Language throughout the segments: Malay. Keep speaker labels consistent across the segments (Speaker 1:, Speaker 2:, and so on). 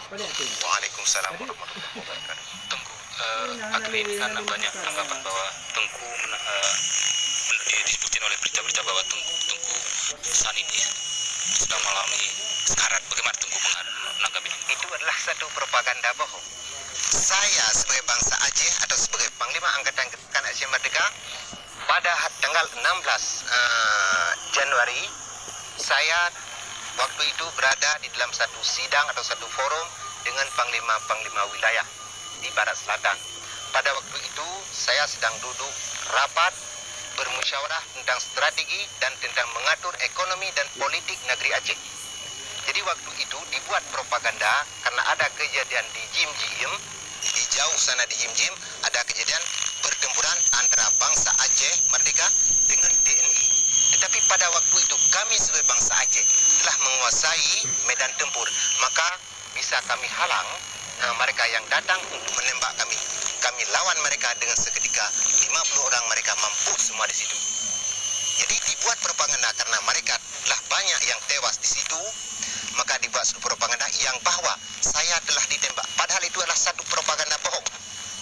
Speaker 1: Waalaikumsalam warahmatullahi wabarakatuh. Tengku, akhir ini kan banyak anggapan bahwa Tengku disebutin oleh berita-berita bahwa Tengku saat ini sedang mengalami sekarat. Bagaimana Tengku menanggapi ini?
Speaker 2: Itu adalah satu propaganda bohong. Saya sebagai bangsa Aceh atau sebagai Panglima Angkatan Aceh Merdeka pada tanggal 16 Januari saya waktu itu berada di dalam satu sidang atau satu forum dengan panglima-panglima wilayah di Barat Selatan. Pada waktu itu saya sedang duduk rapat bermusyawarah tentang strategi dan tentang mengatur ekonomi dan politik negeri Aceh. Jadi waktu itu dibuat propaganda karena ada kejadian di Jim-Jim, di jauh sana di Jim-Jim ada kejadian pertempuran antara bangsa Aceh Merdeka dengan TNI. Tetapi pada waktu itu kami sebagai bangsa Aceh telah menguasai medan tempur, maka bisa kami halang mereka yang datang untuk menembak kami. Kami lawan mereka dengan seketika 50 orang mereka mampu semua di situ. Jadi dibuat propaganda karena mereka telah banyak yang tewas di situ, maka dibuat satu propaganda yang bahwa saya telah ditembak. Padahal itu adalah satu propaganda bohong.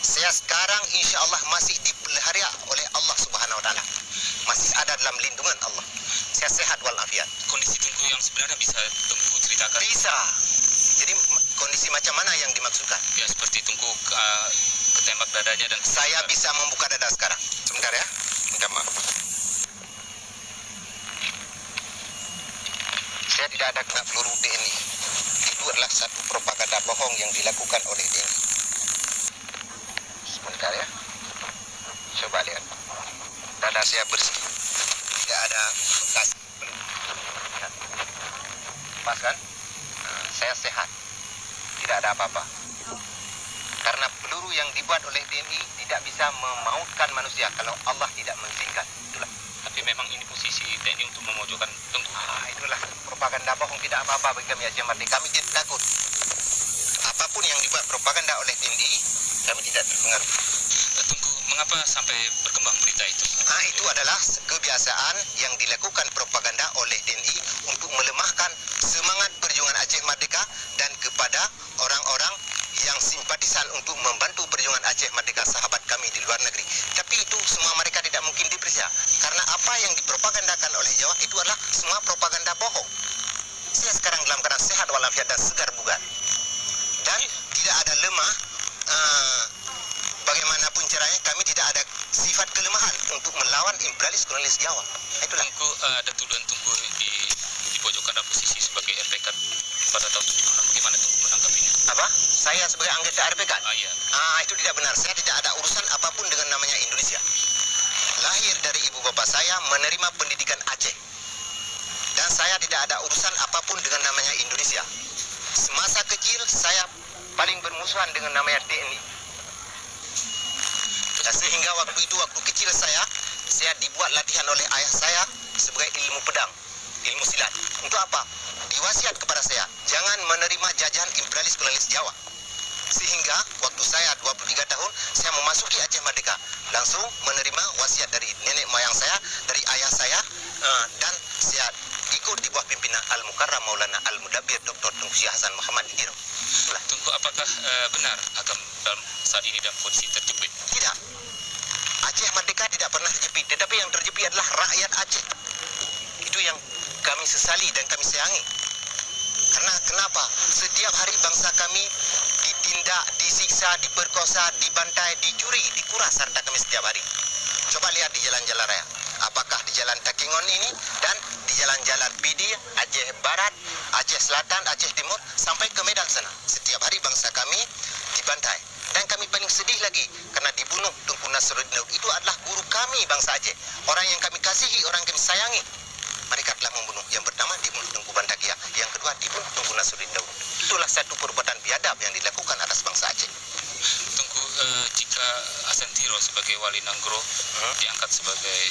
Speaker 2: Saya sekarang insya Allah masih dipelihara oleh Allah Subhanahu Wa Taala, masih ada dalam lindungan Allah. Saya sehat walafiat.
Speaker 1: Kondisi Tengku yang sebenarnya bisa Tengku ceritakan?
Speaker 2: Bisa. Jadi kondisi macam mana yang dimaksudkan?
Speaker 1: Ya seperti Tengku ketembak dadanya dan
Speaker 2: saya bisa membuka dada sekarang. Sebentar ya. Minta maaf. Saya tidak ada kena peluru TNI. Itu adalah satu propaganda bohong yang dilakukan oleh TNI. Sebentar ya. Coba lihat. Dada saya bersih. Tidak ada bekas peluru. Pas kan? Nah, saya sehat. Tidak ada apa-apa. Karena peluru yang dibuat oleh TNI tidak bisa memautkan manusia kalau Allah tidak mengizinkan. Itulah.
Speaker 1: Tapi memang ini posisi TNI untuk memojokkan Tengku.
Speaker 2: Itulah propaganda bohong, tidak apa-apa bagi kami Aceh Merdeka. Kami tidak takut. Apapun yang dibuat propaganda oleh TNI, kami tidak terpengaruh.
Speaker 1: Tengku, mengapa sampai berkembang berita itu?
Speaker 2: Itu adalah kebiasaan yang dilakukan propaganda oleh TNI untuk melemahkan semangat perjuangan Aceh Merdeka dan kepada orang-orang yang simpatisan untuk membantu perjuangan Aceh Merdeka sahabat kami di luar negeri. Tapi itu semua mereka tidak mungkin dipercaya karena apa yang dipropagandakan oleh Jawa itu adalah semua propaganda bohong. Saya sekarang dalam keadaan sehat walafiat dan segar bugar dan tidak ada lemah. Bagaimanapun caranya kami tidak ada sifat kelemahan untuk melawan imperialis kolonialis Jawa. Itulah.
Speaker 1: Tengku, ada tuduhan Tengku dipojokkan dalam posisi sebagai RPK pada tahun 76. Bagaimana Tengku menanggapinya?
Speaker 2: Apa? Saya sebagai anggota RPK?
Speaker 1: Iya.
Speaker 2: Itu tidak benar. Saya tidak ada urusan apapun dengan namanya Indonesia. Lahir dari ibu bapak saya menerima pendidikan Aceh. Dan saya tidak ada urusan apapun dengan namanya Indonesia. Semasa kecil saya paling bermusuhan dengan namanya TNI. Sehingga waktu itu, waktu kecil saya dibuat latihan oleh ayah saya sebagai ilmu pedang, ilmu silat. Untuk apa? Diwasiat kepada saya, jangan menerima jajahan imperialis kolonialis Jawa. Sehingga waktu saya 23 tahun, saya memasuki Aceh Merdeka. Langsung menerima wasiat dari nenek moyang saya, dari ayah saya, dan saya ikut di bawah pimpinan Al-Mukarram Maulana Al-Mudabbir Dr. Tengku Syah Hasan Muhammad Giro.
Speaker 1: Tengku, apakah benar Agam dalam saat ini dalam kondisi terjepit?
Speaker 2: Tidak. Aceh Merdeka tidak pernah terjepit, tetapi yang terjepit adalah rakyat Aceh. Itu yang kami sesali dan kami sayangi. Karena kenapa? Setiap hari bangsa kami ditindak, disiksa, diperkosa, dibantai, dicuri, dikuras harta kami setiap hari. Coba lihat di jalan-jalan raya. Apakah di jalan Takingon ini dan di jalan-jalan Bidi, Aceh Barat, Aceh Selatan, Aceh Timur, sampai ke Medan sana. Setiap hari bangsa kami dibantai. Dan kami paling sedih lagi karena dibunuh Tengku Nasruddin Daud. Itu adalah guru kami bangsa Aceh. Orang yang kami kasihi, orang yang kami sayangi. Mereka telah membunuh. Yang pertama dibunuh Tengku Bantakia. Yang kedua dibunuh Tengku Nasruddin Daud. Itulah satu perbuatan biadab yang dilakukan atas bangsa Aceh.
Speaker 1: Tengku, jika Asentiro sebagai wali Nanggro diangkat sebagai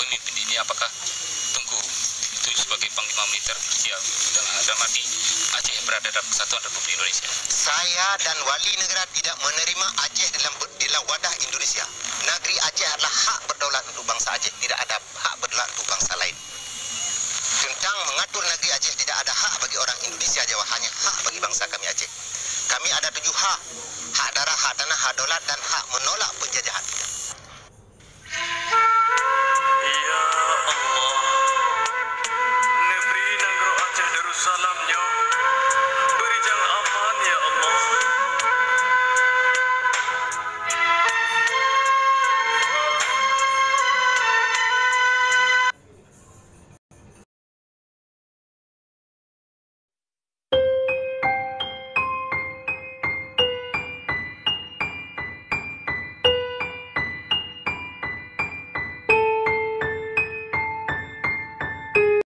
Speaker 1: pemimpin ini, apakah Tengku itu sebagai panglima militer siap dalam arti Aceh berada dalam kesatuan Republik Indonesia?
Speaker 2: Saya dan wali negara tidak menerima Aceh dalam wadah Indonesia. Negeri Aceh adalah hak berdaulat untuk bangsa Aceh, tidak ada hak berdaulat untuk bangsa lain. sedang mengatur negeri Aceh tidak ada hak bagi orang Indonesia Jawa, hanya hak bagi bangsa kami Aceh. Kami ada 7 hak: hak darah, hak tanah, hak daulat, dan hak menolak penjajahan.
Speaker 3: Ya Allah, negeri Nanggro Aceh Darussalamnya